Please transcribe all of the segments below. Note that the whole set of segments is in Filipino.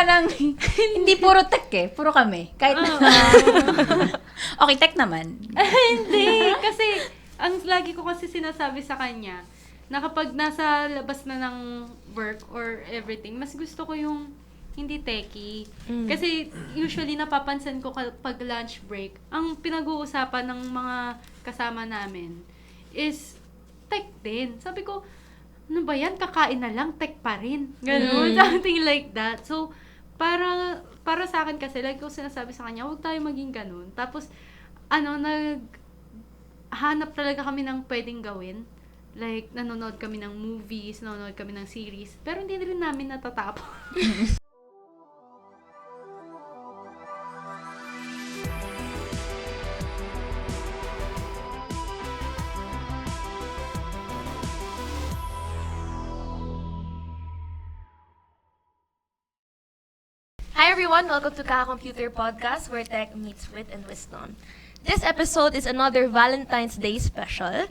parang, hindi puro tech eh. Puro kami. Kahit okay, tech naman. Hindi. Kasi, ang lagi ko kasi sinasabi sa kanya, na kapag nasa labas na ng work or everything, mas gusto ko yung hindi techie. Kasi usually napapansin ko pag lunch break, ang pinag-uusapan ng mga kasama namin is tech din. Sabi ko, ano ba yan? Kakain na lang, tech pa rin. Ganun, something like that. So, para sa akin kasi, like ko sinasabi sa kanya, huwag tayo maging ganun. Tapos, hanap talaga kami ng pwedeng gawin. Like, nanonood kami ng movies, nanonood kami ng series, pero hindi rin namin natatapos. Hi everyone, welcome to Kaka Computer Podcast, where tech meets wit and wisdom. This episode is another Valentine's Day special,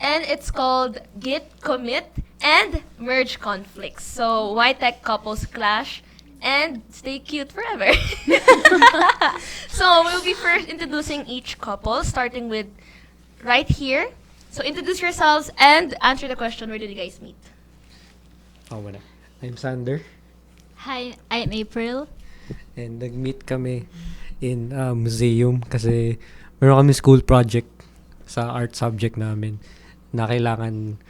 and it's called Git, Commit, and Merge Conflicts. So, why tech couples clash and stay cute forever. So, we'll be first introducing each couple, starting with right here. So, introduce yourselves and answer the question, where did you guys meet? Wala. I'm Sander. Hi, I'm April. And nag-meet kami in museum kasi meron kami school project sa art subject namin na kailangan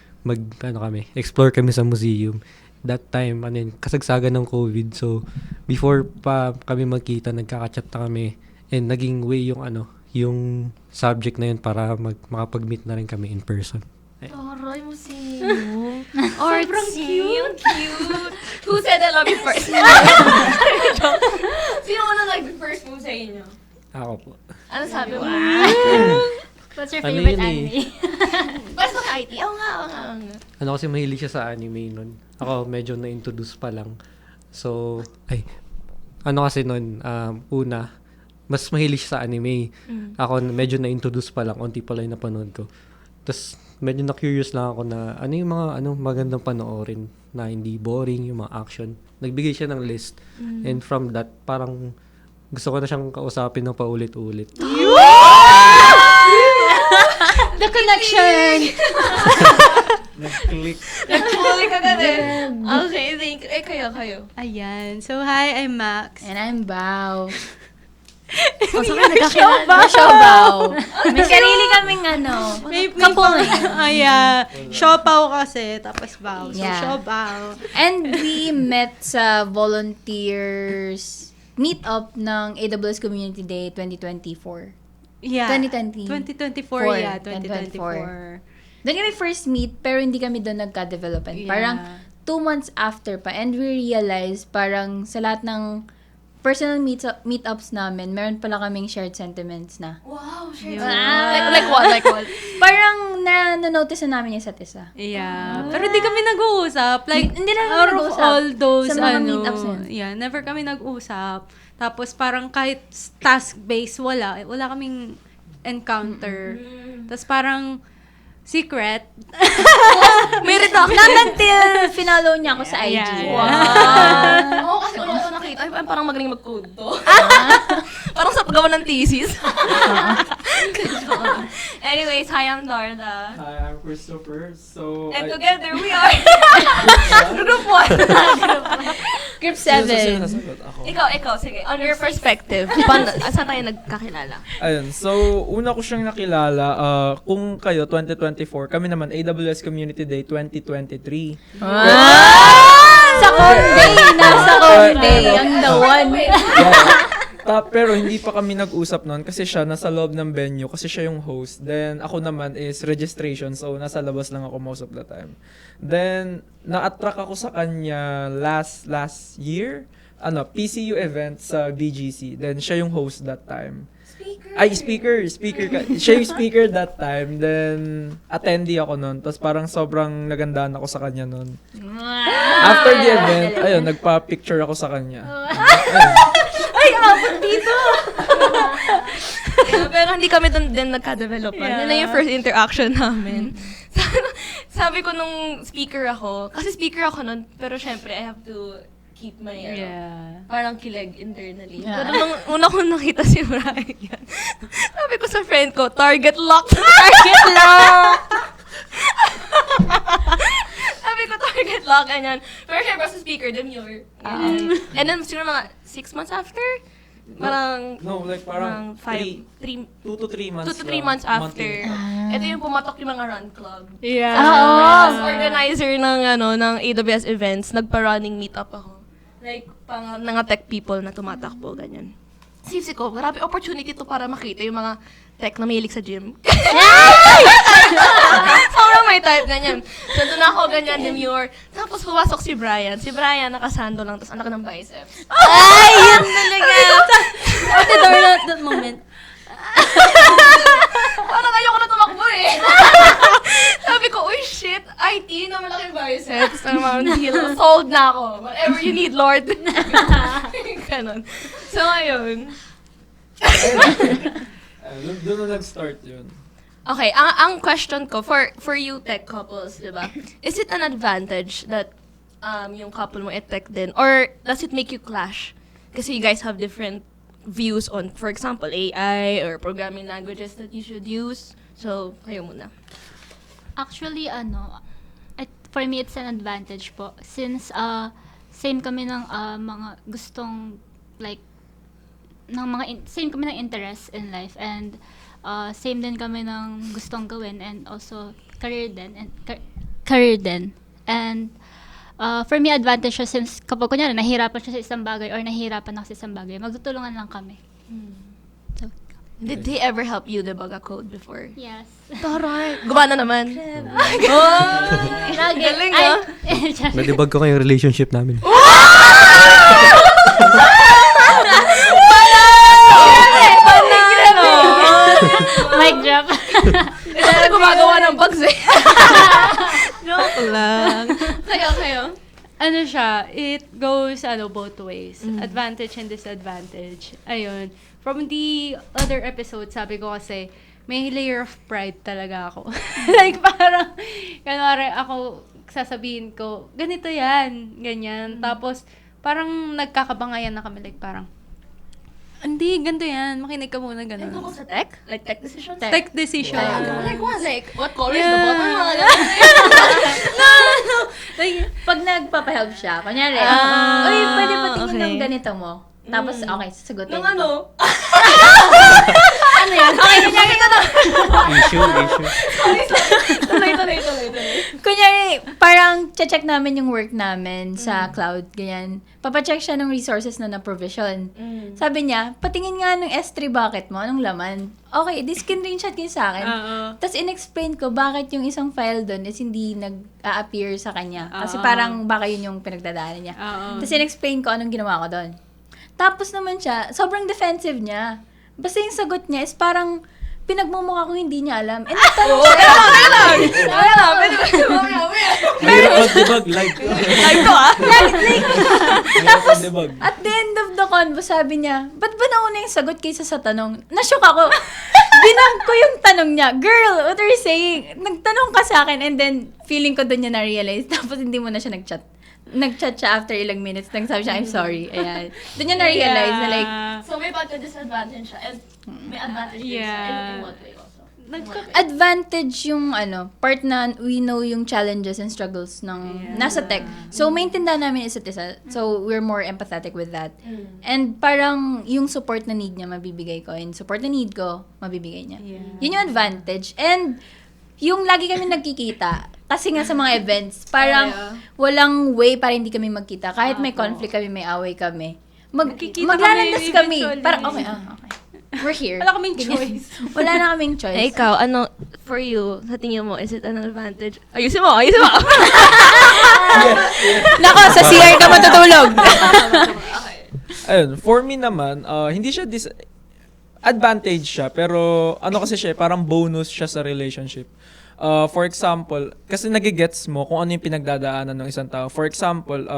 explore kami sa museum. That time, kasagsagan ng COVID. So, before pa kami magkita, nagkaka-chat na kami. And naging way yung subject na yun para makapag-meet na rin kami in person. Taray, museum. Sobrang cute. Who said I love you first? Sino ka na nag-first move sa inyo? Ako po. Ano sabi mo? What's your Ano favorite yun anime? Basta ka IT. Oo nga. Kasi mahilig siya sa anime nun. Ako medyo na-introduce pa lang. So, kasi nun, una, mas mahilig siya sa anime. Ako medyo na-introduce pa lang, onti pa lang yung napanood ko. Tapos, medyo na-curious lang ako na ano yung mga magandang panoorin na hindi boring, yung mga action. Nagbigay siya ng list. And from that, parang gusto ko na siyang kausapin ng paulit-ulit. The connection! Nag-click. Nag-click ka din. Okay, thank you. Kayo. Ayan. So, hi, I'm Max. And I'm Bao. Siopaw. May sarili kaming couple Siopaw kasi, tapos Bao. So, Yeah. Siopaw. And we met sa volunteers meet-up ng AWS Community Day 2024. Yeah. 2020. 2024, yeah. 2024. Doon kami first meet, pero hindi kami doon nagka-developan. Yeah. Parang 2 months after pa. And we realized, parang sa lahat ng personal meetups namin, meron pala kaming shared sentiments na. Wow, shit. Yeah. Like what? Parang na-notice na namin yung isa't isa. Yeah. Pero di kami nag-uusap. Like, Hindi na kami out of nag-uusap. all those, Sa mga meetups na yun. yeah, never kami nag-usap. Tapos parang kahit task-based, wala kaming encounter. Tapos parang secret. May reduction. Not until finalo niya ako sa IG. Yeah. Wow. Oo, kasi una ko nakita, ay, parang magaling mag-code to. Parang sa paggawa ng thesis. Anyways, hi, I'm Darla. Hi, I'm Christopher. So, And together we are Group 1. Group 7. Ako. Ikaw, sige. On your perspective, saan tayo nagkakilala? Ayun, so una ko siyang nakilala, kung kayo, 2024, kami naman, AWS Community Day 2023. Sa Conday! Nasa Conday! Ang the one. Pero hindi pa kami nag-usap noon kasi siya nasa loob ng venue kasi siya yung host. Then ako naman is registration, so nasa labas lang ako most of the time. Then na-attract ako sa kanya last year, PCU event sa BGC. Then siya yung host that time. Speaker. Siya yung speaker that time. Then attendee ako noon. Tapos parang sobrang nagandaan ako sa kanya noon. After the event, ayun, nagpa-picture ako sa kanya. Ay, abot dito! Pero hindi kami doon din nagka-developan. Yun na yung first interaction namin. Sabi ko nung speaker ako, kasi speaker ako nun, pero syempre I have to keep my, parang kilig internally. Yeah. Pero nung una ko nakita si Brian, sabi ko sa friend ko, target lock! Target lock! Sabi ko, target lock, ganyan. Pero syempre sa speaker, demure. And then, siguro mga 6 months after, parang, No, like parang 2 to 3 months. 2 to 3 months after. monthly. Ito yung pumatok yung mga run club. Yeah. As organizer ng AWS events, nagpa-running meetup ako. Like, pang mga tech people na tumatakbo, ganyan. Sisi ko, marami opportunity to para makita yung mga tech na mahilig sa gym. Sobrang may type, ganyan. So, doon ako, ganyan, demure. Tapos, pumasok si Brian. Si Brian, nakasando lang, tapos anak ng biceps. Ay, yun talaga. At the door at that moment. Parang ayoko na tumakbo eh. Sabi ko, uy, shit, IT na malaking biceps. Sold na ako. Whatever you need, Lord. Ganon. So, ayun. Doon na nag-start yun. Okay, ang question ko, for you tech couples, di ba? Is it an advantage that yung couple mo tech din? Or does it make you clash? Kasi you guys have different views on, for example, AI or programming languages that you should use. So, kayo muna. Actually, for me, it's an advantage po. Since, same kami ng mga gustong, like, same kami ng interest in life. And, same din kami ng gustong gawin. And also, career din. And, for me, advantage siya since kapag kunyari, nahihirapan siya sa isang bagay or nahihirapan ako sa isang bagay, magtutulungan lang kami. So, Did they ever help you debug a code before? yes. Taray! Gumana naman. Lagi. Galing, ah. Nadibag ko kayong relationship namin. Mic drop. Ito na gumagawa ng bugs eh. Joke lang. Kayo. Ano siya, it goes both ways. Advantage and disadvantage. Ayun. From the other episode, sabi ko kasi, may layer of pride talaga ako. Like, parang, kanwari ako, sasabihin ko, ganito yan, ganyan. Tapos, parang nagkakabangayan na kami, like, parang, hindi, ganito yan, makinig ka muna, Ito gano'n. ko sa tech? Like tech decisions? Tech decision. Like what? Like, what color is Yeah. the button? Mga Like, pag nagpapahelp siya, kunyari, Ah, uy, pwede pa tingin okay. ng ganito mo. Tapos, okay, sasagutin. Nung ano? Ano yan? Okay, kunyari ko to. Issue. Tuloy. Kunyari, parang check namin yung work namin sa cloud, ganyan. Papacheck siya ng resources na na-provision. Sabi niya, patingin nga ng S3 bucket mo, anong laman? Okay, screenshot kayo sa akin. Tapos in-explain ko bakit yung isang file doon is hindi nag-a-appear sa kanya. Kasi parang baka yun yung pinagdadaanan niya. Tapos in-explain ko anong ginawa ko doon. Tapos naman siya, sobrang defensive niya. Basta yung sagot niya is parang pinagmumukha ko hindi niya alam. And nagtanong siya. Meron debug live. Live to ah? Tapos, Debug. at the end of the convo, sabi niya, ba't ba nauna yung sagot kaysa sa tanong? Nashock ako. Binang ko yung tanong niya, girl, what are you saying? Nagtanong ka sa akin and then feeling ko doon niya na-realize. Tapos hindi mo na siya nag-chat. Nag-chat siya after ilang minutes. Nagsabi siya, I'm sorry. Ayan. Doon niya na-realize na like, So may disadvantage siya and may advantage din siya. In what way also? advantage yung part na we know yung challenges and struggles ng nasa tech. So, maintindihan namin isa't isa. So, we're more empathetic with that. And parang yung support na need niya, mabibigay ko. And support na need ko, mabibigay niya. Yun yung advantage. And yung lagi kami nagkikita, kasi nga sa mga events, parang walang way para hindi kami magkita. Kahit may conflict kami, may away kami. Maglalandas kami. eventually. Parang, okay. We're here. Wala kaming Ganyan. choice. Wala na kaming choice. Eh, ikaw, for you, sa tingin mo, is it an advantage? Ayusin mo! Nako, sa CR ka matutulog. Ayun, for me naman, hindi siya advantage siya, pero kasi siya, parang bonus siya sa relationship. For example, kasi nagigets mo kung ano yung pinagdadaanan ng isang tao. For example,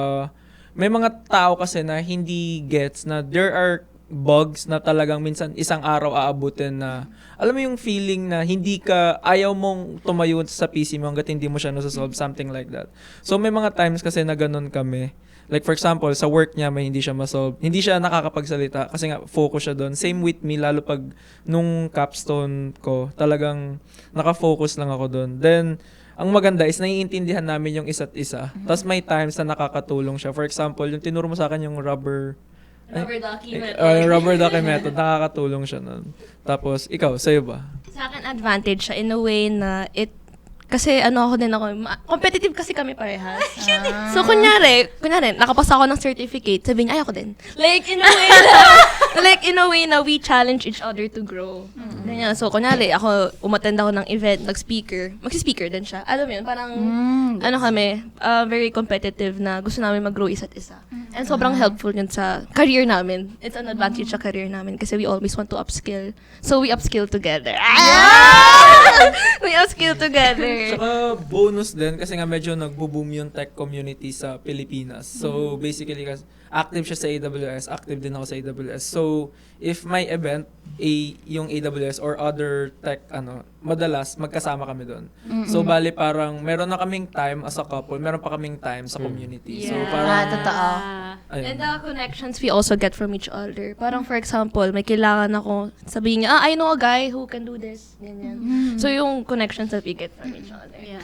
may mga tao kasi na hindi gets na there are bugs na talagang minsan isang araw aabutin na, alam mo yung feeling na ayaw mong tumayo sa PC mo hanggat hindi mo siya nasasolve, something like that. So may mga times kasi na ganun kami, Like for example, sa work niya may hindi siya ma-solve. Hindi siya nakakapagsalita kasi nga focus siya doon. Same with me, lalo pag nung capstone ko, talagang nakafocus lang ako doon. Then, ang maganda is naiintindihan namin yung isa't isa. Tapos may times na nakakatulong siya. For example, yung tinuro mo sa akin yung rubber ducky rubber ducky method, nakakatulong siya nun. Tapos, ikaw, sa'yo ba? Sa akin, advantage siya in a way na kasi ako, competitive kasi kami parehas. So, kunyari, nakapasa ako ng certificate, sabi niya, ay ako din. Like, in a way na we challenge each other to grow. Ganyan. So, kunyari, umattend ako ng event, magsi-speaker din siya. Alam mo yun, parang, kami, very competitive na gusto namin mag-grow isa't isa. And sobrang helpful yun sa career namin. It's an advantage sa career namin kasi we always want to upskill. So, we upskill together. We upskill together. Saka bonus din kasi nga medyo nagbo-boom yung tech community sa Pilipinas. So basically kasi active siya sa AWS, active din ako sa AWS. So if may event, yung AWS or other tech madalas magkasama kami doon. So bali parang meron na kaming time as a couple, meron pa kaming time sa community. So parang totoo. ayun. And the connections we also get from each other. Parang for example, may kailangan ako, sabihin niya, I know a guy who can do this. Ganyan. So yung connections that we get from each other. Yeah.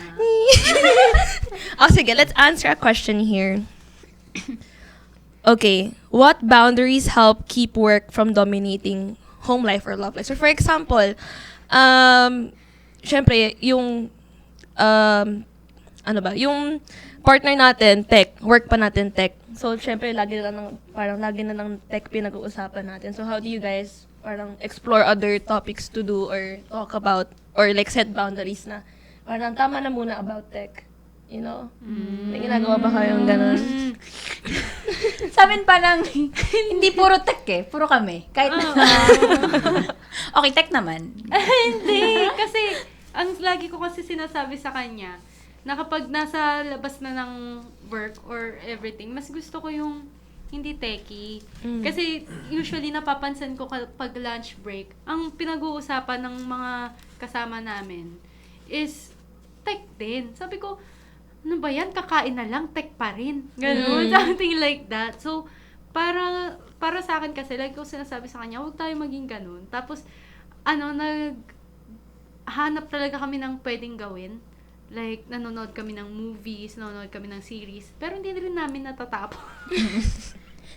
Sige, let's answer a question here. Okay, what boundaries help keep work from dominating home life or love life? So for example, syempre, yung yung partner natin, tech, work pa natin tech. So, syempre, lagi na ng tech pinag-uusapan natin. So, how do you guys parang explore other topics to do or talk about or like set boundaries na parang tama na muna about tech? You know? May ginagawa ba kayong ganun? Sa amin parang, hindi puro tech puro kami. Kahit na. Okay, tech naman. Hindi. Kasi, ang lagi ko kasi sinasabi sa kanya, na kapag nasa labas na ng work or everything, mas gusto ko yung hindi techie. Kasi usually napapansin ko pag lunch break, ang pinag-uusapan ng mga kasama namin is tech din. Sabi ko, ano ba yan? Kakain na lang, tech pa rin. Ganun, something like that. So, para sa akin kasi, like ko sinasabi sa kanya, huwag tayo maging ganun. Tapos, naghanap talaga kami ng pwedeng gawin. Like, nanonood kami ng movies, nanonood kami ng series, pero hindi rin namin natatapos.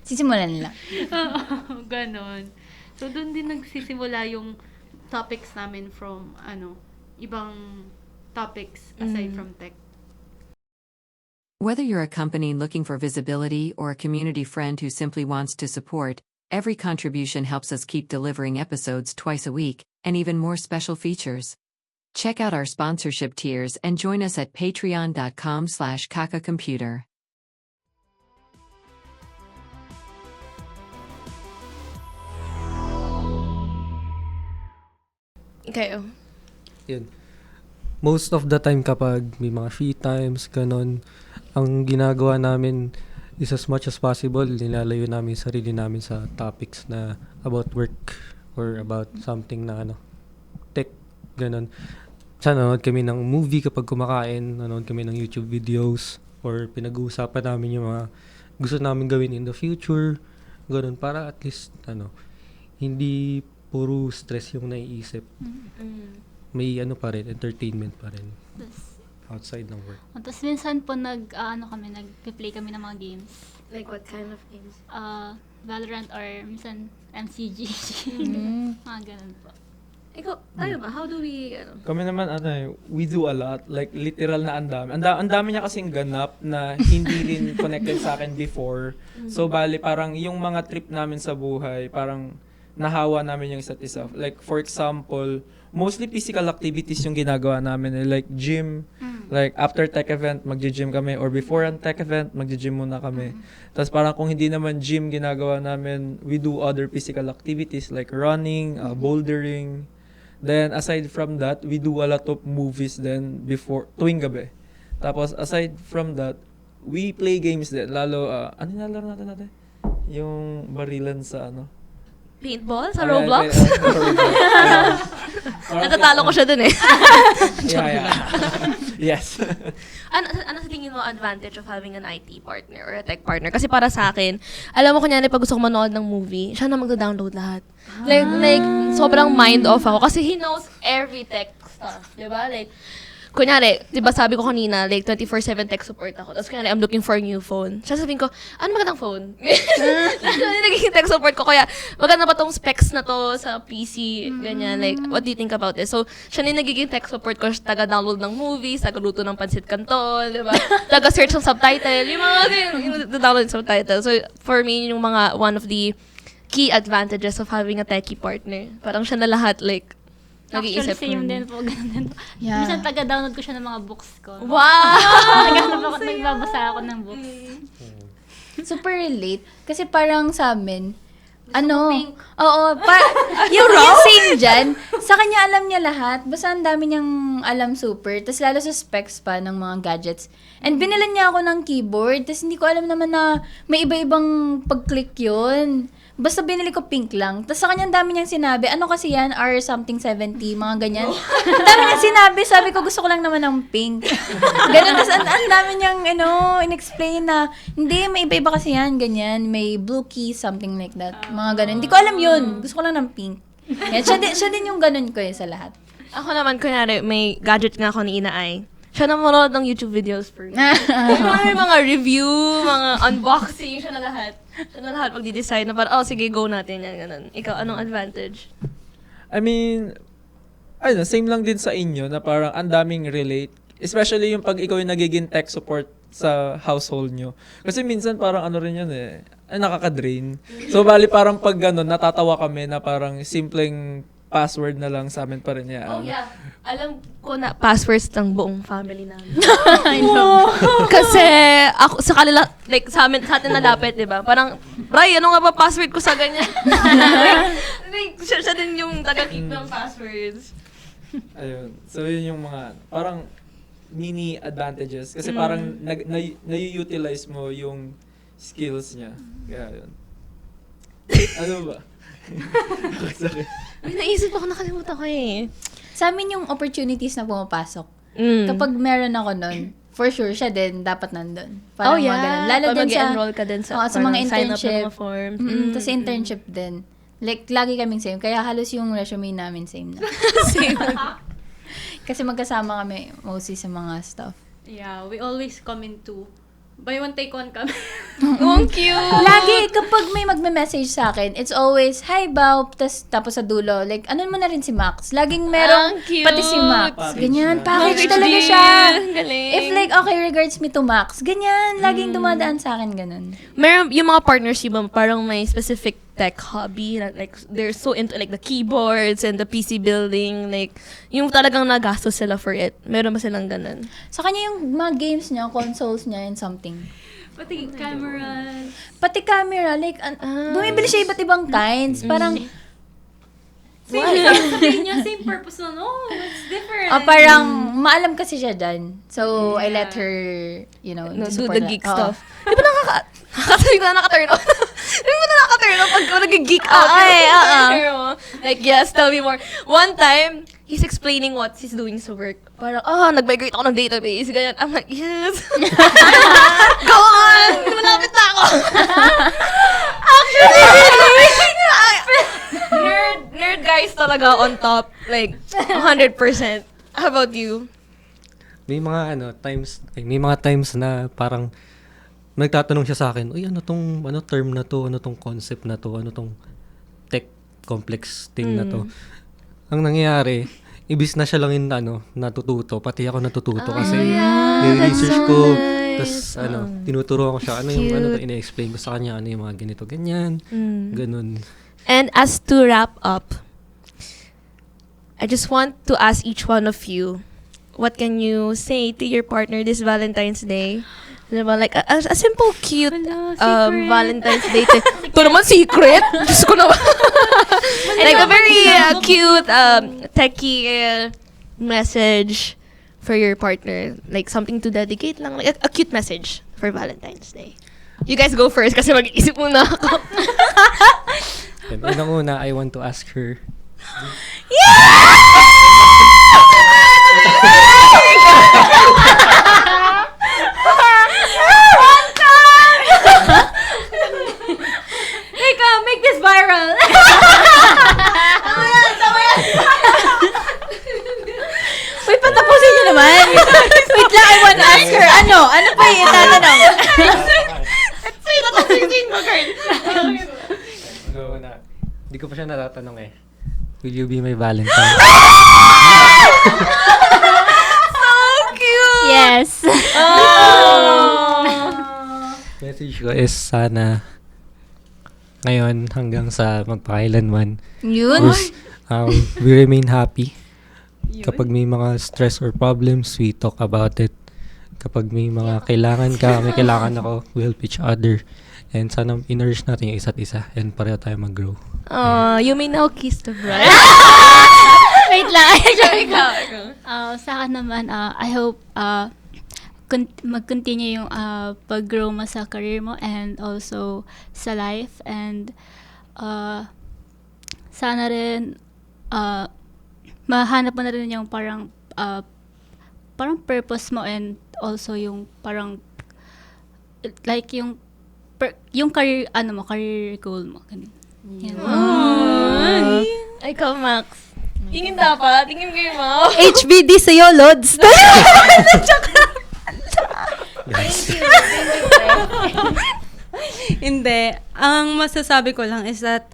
Sisimulan lang. Oo, ganon. So, doon din nagsisimula yung topics namin from, ibang topics aside from tech. Whether you're a company looking for visibility or a community friend who simply wants to support, every contribution helps us keep delivering episodes twice a week, and even more special features. Check out our sponsorship tiers and join us at patreon.com/kakacomputer. Okay. Yun. Most of the time kapag may mga free times, ganon, ang ginagawa namin is as much as possible, nilalayo namin yung sarili namin sa topics na about work or about something na tech, ganon. Nanonood kami ng movie kapag kumakain, nanonood kami ng YouTube videos, or pinag-uusapan namin yung mga gusto namin gawin in the future, ganun, para at least, hindi puro stress yung naiisip. May pa rin, entertainment pa rin. Outside ng work. Tapos minsan po nag-play kami ng mga games. Like what kind of games? Valorant or minsan MCG. Mga ganun po. Ikaw, tayo ba? How do we, Kami naman, we do a lot. Like, literal na ang dami. Ang dami niya kasing ganap na hindi rin connected sa akin before. So, bali, parang yung mga trip namin sa buhay, parang nahawa namin yung isa't isa. Like, for example, mostly physical activities yung ginagawa namin. Like, gym. Like, after tech event, magji-gym kami. Or before ang tech event, magji-gym muna kami. Tapos parang kung hindi naman gym ginagawa namin, we do other physical activities like running, bouldering. Then, aside from that, we do a lot of movies then tuwing gabi. Tapos, aside from that, we play games din. Lalo, ano nalaro natin? Yung barilan sa paintball sa Roblox. Natatalo ko siya dun eh. Yeah. Yes. Ano sa tingin mo advantage of having an IT partner or a tech partner? Kasi para sa akin, alam mo kunyari pag gusto ko manood ng movie, siya na magda-download lahat. Like sobrang mind off ako kasi he knows every tech stuff, 'di ba? Like kunyari, di ba sabi ko kanina, like 24/7 tech support ako. Tapos kunyari, I'm looking for a new phone. Siya sabihin ko, ano magandang phone? Nagiging tech support ko. Kaya, maganda ba tong specs na to sa PC? Ganyan, like, what do you think about this? So, siya na yung nagiging tech support ko. Taga-download ng movies, taga-luto ng pansit canton, di ba? Taga-search ng subtitle. Yung mga, yung download ng subtitle. So, for me, yung mga, one of the key advantages of having a techie partner. Parang siya na lahat, like, Actually, nag-iisip. same din po. Ganun din po. Yeah. Minsan taga-download ko siya ng mga books ko. Wow! Nagbabasa ako ng books. Super relate. Kasi parang sa amin, pink. Oo, yung same dyan, sa kanya alam niya lahat. Basta ang dami niyang alam super. Tapos lalo sa specs pa ng mga gadgets. And binilan niya ako ng keyboard. Tapos hindi ko alam naman na may iba-ibang pag-click yun. Basta binili ko pink lang. Tapos sa kanya ang dami niyang sinabi, ano kasi yan, R something 70, mga ganyan. Ang dami niyang sinabi, sabi ko gusto ko lang naman ng pink. Ganun, tapos ang dami niyang, in-explain na, hindi, may iba-iba kasi yan, ganyan, may blue key, something like that. Mga ganun. Hindi ko alam yun, gusto ko lang ng pink. Yan, siya din yung ganun ko sa lahat. Ako naman, kunyari, may gadget nga ako ni Inaay. Siya na manood ng YouTube videos for me. Yung mga review, mga unboxing, siya na lahat. Siya na lahat magdi-decide na parang, sige, go natin. Yan, ganun. Ikaw, anong advantage? I mean, same lang din sa inyo na parang ang daming relate. Especially yung pag ikaw yung nagiging tech support sa household nyo. Kasi minsan parang ano rin yun nakaka-drain. So, bali parang pag gano'n, natatawa kami na parang simpleng password na lang sa amin pa rin yan. Oh, yeah. Alam ko na passwords ng buong family namin. Kasi ako sa kanila, like sa atin nalapit, 'di ba? Parang, "Ray, ano nga ba password ko sa ganyan?" Like, siya din yung taga-keep ng passwords. Ayun. So, yun yung mga parang mini advantages kasi parang na-utilize mo yung skills niya. Kaya yun. Ano ba? Sorry. May naisip ako, nakalimutan ko eh. Sa amin yung opportunities na pumapasok. Kapag meron ako nun, for sure, siya din dapat nandun. Parang mga ganun. Lalo din sa, mag-enroll ka din sa, sa mga sign up ng internship. mga forms. Tapos internship din. Like, lagi kaming same. Kaya halos yung resume namin same na. Same. Kasi magkasama kami mostly sa mga stuff. Yeah, we always come into buy one, take one kami. Ang cute! Lagi, kapag may magme-message sa akin, it's always, hi, Bao, tapos sa dulo, like, ano mo na rin si Max? Laging merong, Ang cute! pati si Max. Package Ganyan, na. package Package talaga deal. siya. Galing. If like, okay, regards me to Max, ganyan, laging dumadaan sa akin, ganun. Meron, yung mga partners ba, parang may specific tech hobby, like, they're so into, like, the keyboards and the PC building, like, yung talagang nagastos sila for it. Meron ba silang ganun? Sa kanya yung mga games niya, consoles niya, and something. Pati cameras. Pati camera, like, bumibili siya iba't ibang kinds. Parang, Sabihin niya, same purpose na, no, it's different. parang, maalam kasi siya dyan. So, I let her, No, do support the that. geek Oo. stuff. Di ba nakaka-turn on? Di ba nakaka-turn on pag nag-geek out? Like, yes, tell me more. One time, he's explaining what he's doing sa work. Parang, nag-migrate ako ng database. Ganyan. I'm like, yes. Go on! Malapit na ako. Actually, nerd guys talaga on top. Like, 100%. How about you? May mga times na parang nagtatanong siya sa akin, "Uy, ano term na to, ano tong concept na to, ano tong tech complex thing na to." Ang nangyayari, ibis na siya lang yung natututo, pati ako natututo kasi ni-research ko, tapos tinuturuan ko siya, ano to, ina-explain ko sa kanya, ano yung mga ganito, ganyan, ganun. And as to wrap up, I just want to ask each one of you, what can you say to your partner this Valentine's Day? Diba? Like, a simple, cute secret. Valentine's Day. Ito naman secret? Diyos ko naman. Like, a very cute, techie message for your partner. Like, something to dedicate lang. Like, a cute message for Valentine's Day. You guys go first kasi mag-iisip muna ako. Unang-una, I want to ask her. Make this viral! Wait, patapusin niyo naman. Wait lang, I wanna ask her. Ano pa yung itatanong? Unang-una, hindi ko pa siya natatanong eh. Will you be my Valentine? Yes. Message ko is sana ngayon hanggang sa magpakailanman Yun. is, we remain happy. Kapag may mga stress or problems, we talk about it. Kapag may mga kailangan ka, may kailangan ako, we help each other. And sana in-nourish natin yung isa't isa and pareho tayo mag-grow. You may now kiss the bride. Wait lang. Sa akin naman, I hope mag-continue yung pag-grow mo sa career mo and also sa life. And sana rin mahanap mo na rin yung parang purpose mo and also yung parang like yung career career goal mo. Ganun. Yan. Ikaw, Max. Tingin dapat. Tingin kayo mo. HBD sa'yo, Lods. Hindi. Ang masasabi ko lang is that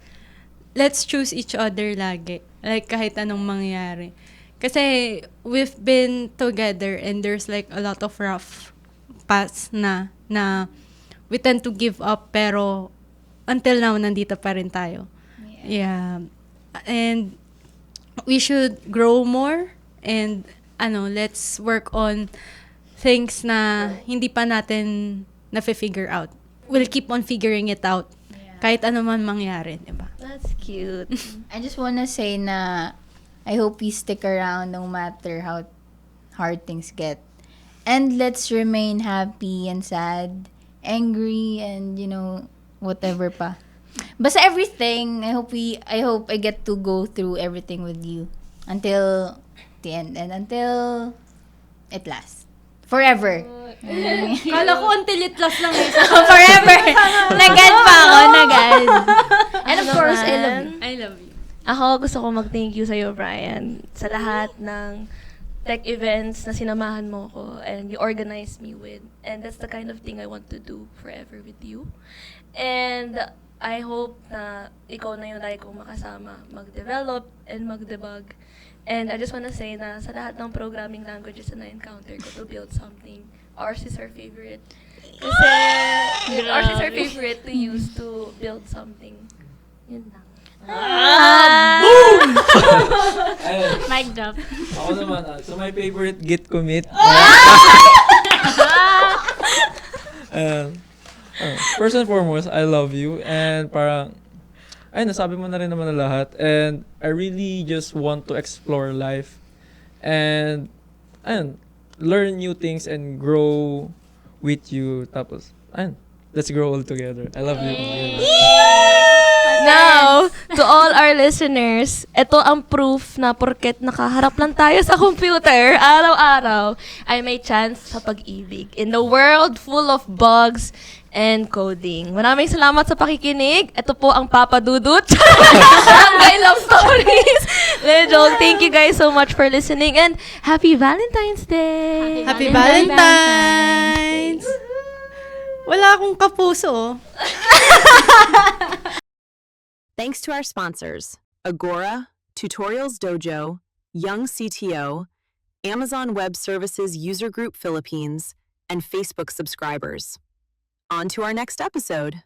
let's choose each other lagi. Like, kahit anong mangyari. Kasi we've been together and there's like a lot of rough paths na we tend to give up pero until now, nandito pa rin tayo. Yeah. And we should grow more and let's work on things na hindi pa natin na-figure out. We'll keep on figuring it out. Kahit ano man mangyari, diba? That's cute. I just wanna say na I hope you stick around no matter how hard things get. And let's remain happy and sad, angry, and whatever pa. Basta everything, I hope I get to go through everything with you until the end and until it lasts. Forever. Kala ko until it last lang eh. Forever. Nagad pa ako, nagad. And of course, I love you. I love you. Ako, gusto ko mag-thank you sa'yo, Brian, sa lahat ng tech events na sinamahan mo ko and you organized me with. And that's the kind of thing I want to do forever with you. And I hope na ikaw na yung lagi kong makasama mag-develop and mag-debug. And I just wanna say na sa lahat ng programming languages na na-encounter ko to build something, ours is our favorite. Kasi ours is our favorite to use to build something. Yun lang. Boom! Mic drop. Ako naman, so my favorite git commit. First and foremost, I love you and parang nasabi mo na rin naman na lahat and I really just want to explore life and learn new things and grow with you. Tapos, let's grow all together. I love you. Now, to all our listeners, ito ang proof na porket nakaharap lang tayo sa computer araw-araw ay may chance sa pag-ibig in the world full of bugs and coding. Maraming salamat sa pakikinig. Ito po ang Papa Dudut ng My Love Stories. Lejong, thank you guys so much for listening and Happy Valentine's Day! Happy Valentine's! Wala akong kapuso. Thanks to our sponsors, Agora, Tutorials Dojo, Young CTO, Amazon Web Services User Group Philippines, and Facebook subscribers. On to our next episode.